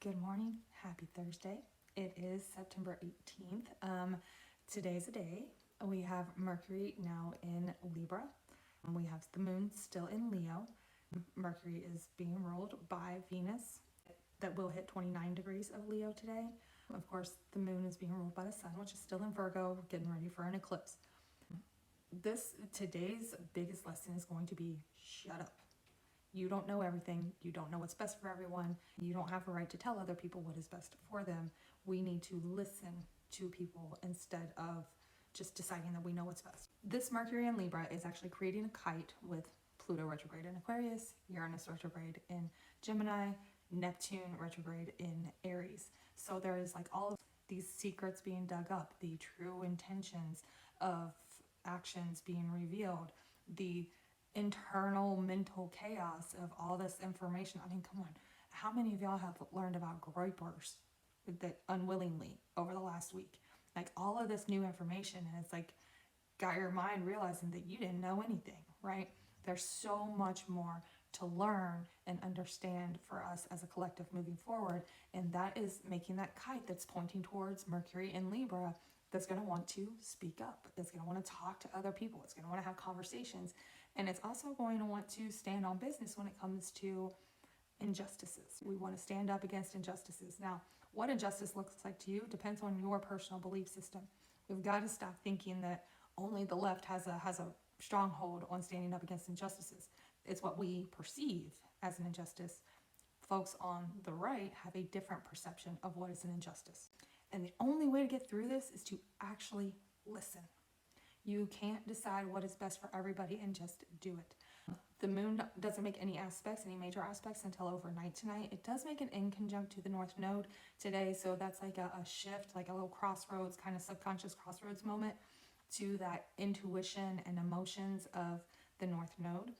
Good morning. Happy Thursday. It is September 18th. Today's a day. We have Mercury now in Libra. We have the moon still in Leo. Mercury is being ruled by Venus that will hit 29 degrees of Leo today. Of course, the moon is being ruled by the sun, which is still in Virgo, getting ready for an eclipse. Today's biggest lesson is going to be shut up. You don't know everything. You don't know what's best for everyone. You don't have a right to tell other people what is best for them. We need to listen to people instead of just deciding that we know what's best. This Mercury in Libra is actually creating a kite with Pluto retrograde in Aquarius, Uranus retrograde in Gemini, Neptune retrograde in Aries. So there is like all of these secrets being dug up, the true intentions of actions being revealed, the internal mental chaos of all this information. I mean, come on. How many of y'all have learned about groypers that unwillingly over the last week? Like all of this new information, and it's like got your mind realizing that you didn't know anything, right? There's so much more to learn and understand for us as a collective moving forward, and that is making that kite that's pointing towards Mercury in Libra that's going to want to speak up. It's going to want to talk to other people. It's going to want to have conversations. And it's also going to want to stand on business when it comes to injustices. We want to stand up against injustices. Now, what injustice looks like to you depends on your personal belief system. We've got to stop thinking that only the left has a stronghold on standing up against injustices. It's what we perceive as an injustice. Folks on the right have a different perception of what is an injustice. And the only way to get through this is to actually listen. You can't decide what is best for everybody and just do it. The moon doesn't make any major aspects until overnight tonight. It does make an inconjunct to the North Node today, so that's like a shift, like a little crossroads, kind of subconscious crossroads moment to that intuition and emotions of the North Node.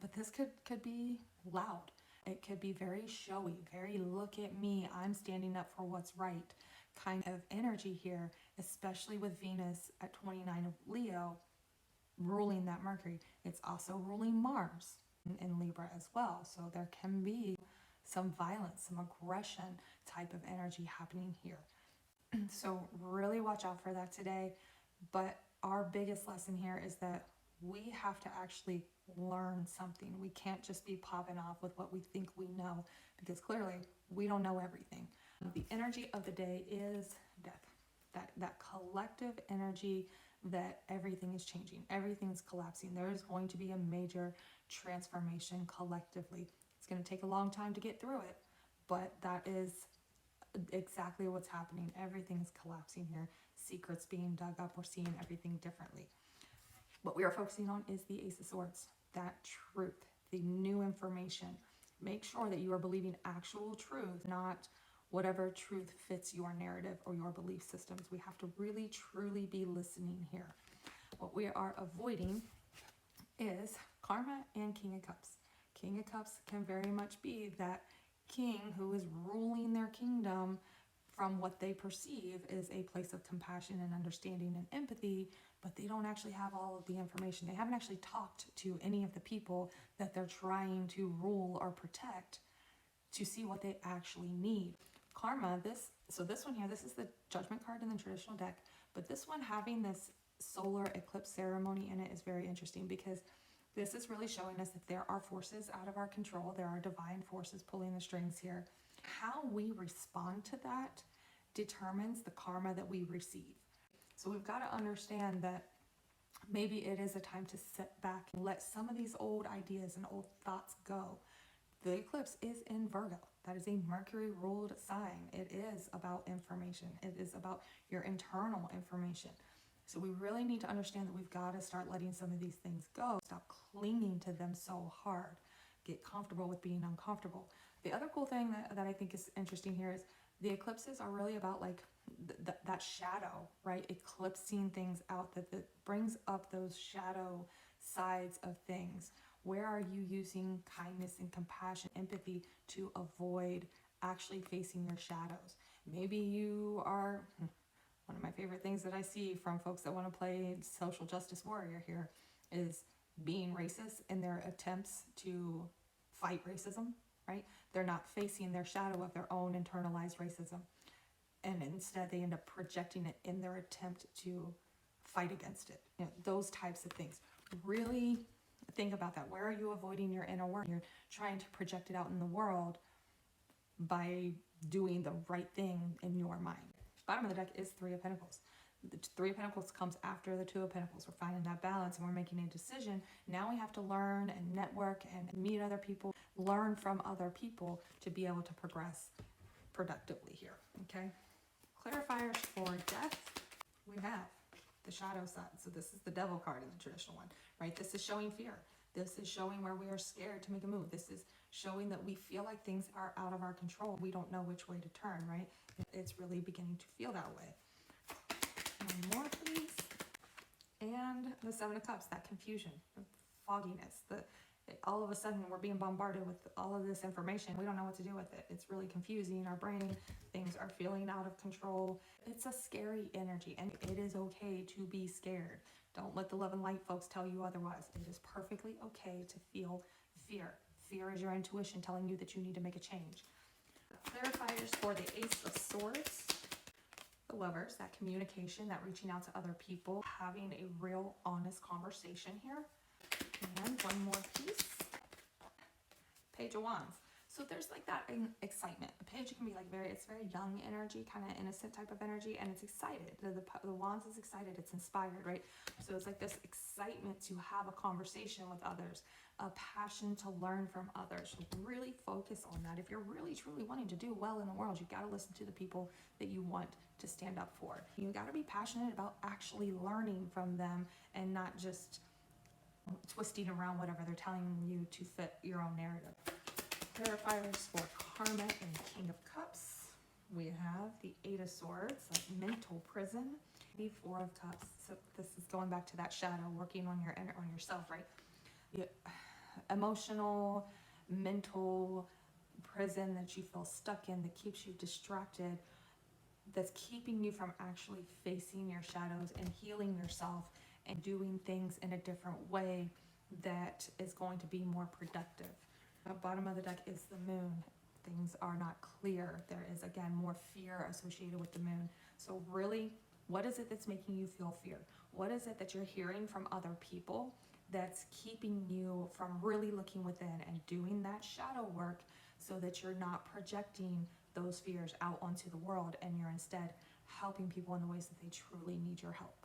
But this could be loud. It could be very showy, very look at me, I'm standing up for what's right kind of energy here, especially with Venus at 29 of Leo ruling that Mercury. It's also ruling Mars in Libra as well. So there can be some violence, some aggression type of energy happening here. So really watch out for that today. But our biggest lesson here is that we have to actually learn something. We can't just be popping off with what we think we know, because clearly we don't know everything. The energy of the day is death. That collective energy that everything is changing, everything's collapsing. There is going to be a major transformation collectively. It's going to take a long time to get through it, but that is exactly what's happening. Everything's collapsing here. Secrets being dug up. We're seeing everything differently. What we are focusing on is the Ace of Swords, that truth, the new information. Make sure that you are believing actual truth, not whatever truth fits your narrative or your belief systems. We have to really, truly be listening here. What we are avoiding is Karma and King of Cups. King of Cups can very much be that king who is ruling their kingdom from what they perceive is a place of compassion and understanding and empathy, but they don't actually have all of the information. They haven't actually talked to any of the people that they're trying to rule or protect to see what they actually need. Karma, this one here, this is the Judgment card in the traditional deck, but this one having this solar eclipse ceremony in it is very interesting, because this is really showing us that there are forces out of our control. There are divine forces pulling the strings here. How we respond to that determines the karma that we receive. So we've got to understand that maybe it is a time to sit back and let some of these old ideas and old thoughts go. The eclipse is in Virgo. That is a Mercury ruled sign. It is about information. It is about your internal information. So we really need to understand that we've got to start letting some of these things go. Stop clinging to them so hard. Get comfortable with being uncomfortable. The other cool thing that I think is interesting here is the eclipses are really about like that shadow, right? Eclipsing things out, that brings up those shadow sides of things. Where are you using kindness and compassion, empathy to avoid actually facing your shadows? Maybe you are, one of my favorite things that I see from folks that want to play social justice warrior here is being racist in their attempts to fight racism. right? They're not facing their shadow of their own internalized racism. And instead they end up projecting it in their attempt to fight against it. You know, those types of things. Really think about that. Where are you avoiding your inner work? You're trying to project it out in the world by doing the right thing in your mind. Bottom of the deck is Three of Pentacles. The Three of Pentacles comes after the Two of Pentacles. We're finding that balance and we're making a decision. Now we have to learn and network and meet other people, learn from other people to be able to progress productively here, okay? Clarifiers for death, we have the shadow side. So this is the devil card in the traditional one, right? This is showing fear. This is showing where we are scared to make a move. This is showing that we feel like things are out of our control. We don't know which way to turn, right? It's really beginning to feel that way. One more, please. And the Seven of Cups, that confusion, the fogginess, all of a sudden we're being bombarded with all of this information. We don't know what to do with it. It's really confusing our brain. Things are feeling out of control. It's a scary energy, and it is okay to be scared. Don't let the love and light folks tell you otherwise. It is perfectly okay to feel fear. Fear is your intuition telling you that you need to make a change. Clarifiers for the Ace of Swords. The Lovers, that communication, that reaching out to other people, having a real honest conversation here. And one more piece. Page of Wands. So there's like that excitement. The page can be like it's very young energy, kind of innocent type of energy, and it's excited. The Wands is excited, it's inspired, right? So it's like this excitement to have a conversation with others, a passion to learn from others. So really focus on that. If you're really truly wanting to do well in the world, you've got to listen to the people that you want to stand up for. You got to be passionate about actually learning from them and not just twisting around whatever they're telling you to fit your own narrative. Clarifiers for Karma and King of Cups. We have the Eight of Swords, like mental prison. The Four of Cups. So this is going back to that shadow, working on yourself, right? The emotional, mental prison that you feel stuck in, that keeps you distracted, that's keeping you from actually facing your shadows and healing yourself and doing things in a different way that is going to be more productive. The bottom of the deck is the Moon. Things are not clear. There is, again, more fear associated with the Moon. So really, what is it that's making you feel fear? What is it that you're hearing from other people that's keeping you from really looking within and doing that shadow work so that you're not projecting those fears out onto the world and you're instead helping people in the ways that they truly need your help?